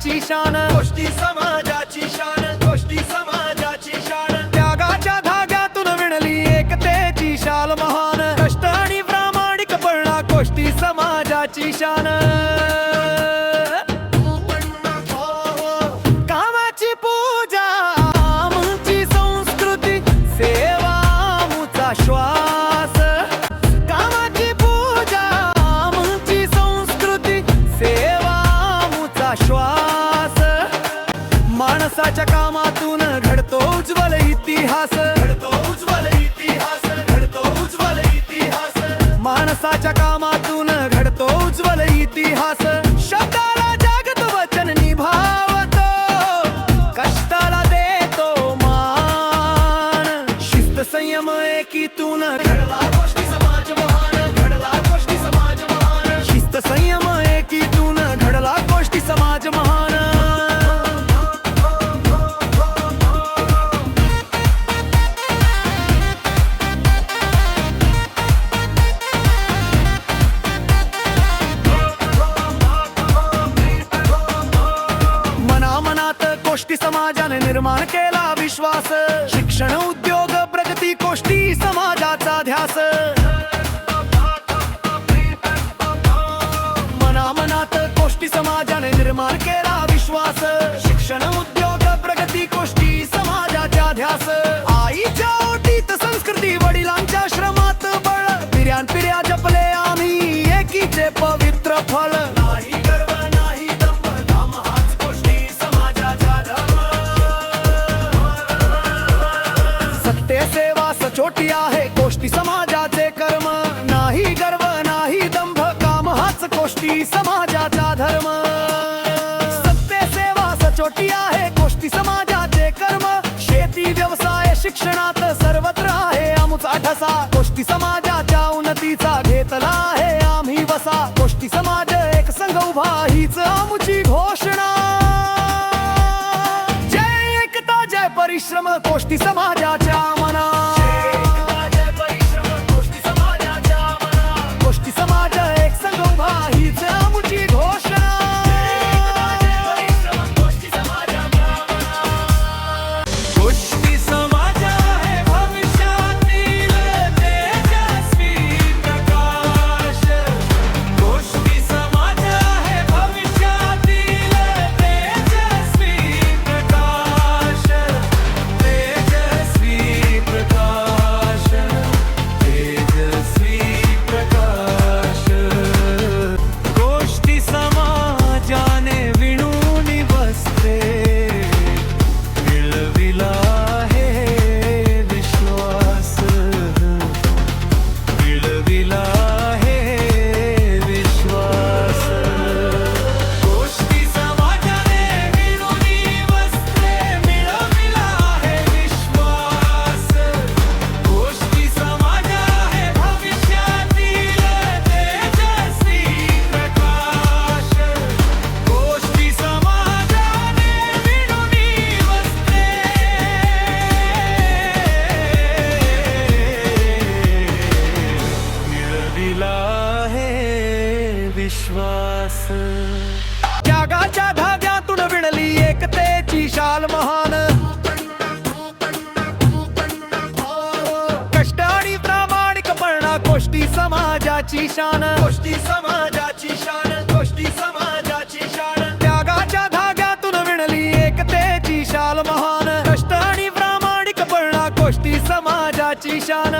समाजाची शान, गोष्टी समाजाची शान, गोष्टी समाजाची शान. त्यागाच्या धाग्यातून विणली एकतेची शाल महान, कष्ट आणि प्रामाणिकपणा गोष्टी समाजाची शान. कामाची पूजा आमची संस्कृती, सेवा आमचा श्वास. कामाची पूजा आमची संस्कृती, सेवा आमचा श्वास. माणसाच्या कामातून घडतो उज्ज्वल इतिहास, घडतो उज्ज्वल इतिहास, घडतो उज्ज्वल इतिहास. माणसाच्या कामातून घडतो उज्ज्वल इतिहास. शब्दाला जागत वचन निभावतो, कष्टाला देतो मान. शिस्त संयम एकीतून घडला गोष्टी समाज महान, घडला गोष्टी समाज महान. शिस्त संयम एकीतून घडला गोष्टी समाज महान. मनामनात गोष्टी समाजाने निर्माण केला विश्वास. शिक्षण उद्योग प्रगती गोष्टी समाजाचा ध्यास. मनामनात गोष्टी समाजाने निर्माण केला विश्वास. शिक्षण उद्योग प्रगती गोष्टी समाजाचा ध्यास. आईच्या ओटीत संस्कृती, वडिलांच्या श्रमात बळ, पिढ्यानपिढ्या जपले आम्ही एकीचे पवित्र फळ. नाही गर्व नाही दंभ, काम हाच गोष्टी समाजाचा धर्म. सत्य सेवा सचोटी आहे गोष्टी समाजाचे कर्म. नाही गर्व नाही दंभ, काम हाच गोष्टी समाजाचा धर्म. सत्य सेवा सचोटी आहे गोष्टी समाजाचे कर्म. शेती व्यवसाय शिक्षणात सर्वत्र आहे आमचा ठसा. गोष्टी समाजाच्या उन्नतीचा घेतला आहे आम्ही वसा. गोष्टी समाज एक संघ उभा हीच आमची घोषणा. जय एकता जय परिश्रम गोष्टी समाजाच्या मना. जय परिश्रम गोष्टी समाजाच्या मना. गोष्टी समाज एक संघ उभा हीच आमची घोषणा. जय परिश्रम गोष्टी समाजाच्या मना. गोष्टी समाज आहे भविष्यातील तेजस्वी प्रकाश. गोष्टी समाज आहे भविष्यातील तेजस्वी प्रकाश. तेजस्वी प्रकाश, तेजस्वी प्रकाश. गोष्टी समाजाने विणून वस्त्रे मिळविला आहे विश्वास. मिळविला आहे विश्वास. गोष्टी समाजाने विणून वस्त्रे मिळविला आहे विश्वास. गोष्टी समाज आहे भविष्यातील तेजस्वी प्रकाश. गोष्टी समाजाने विणून वस्त्रे मिळविला आहे विश्वास. त्यागाच्या धाग्यातून विणली एकतेची शाल महान. कष्ट आणि प्रामाणिकपणा गोष्टी समाजाची शान. गोष्टी समाजाची शान, गोष्टी समाजाची शान. त्यागाच्या धाग्यातून विणली एकतेची शाल महान. कष्ट आणि प्रामाणिकपणा गोष्टी समाजाची शान.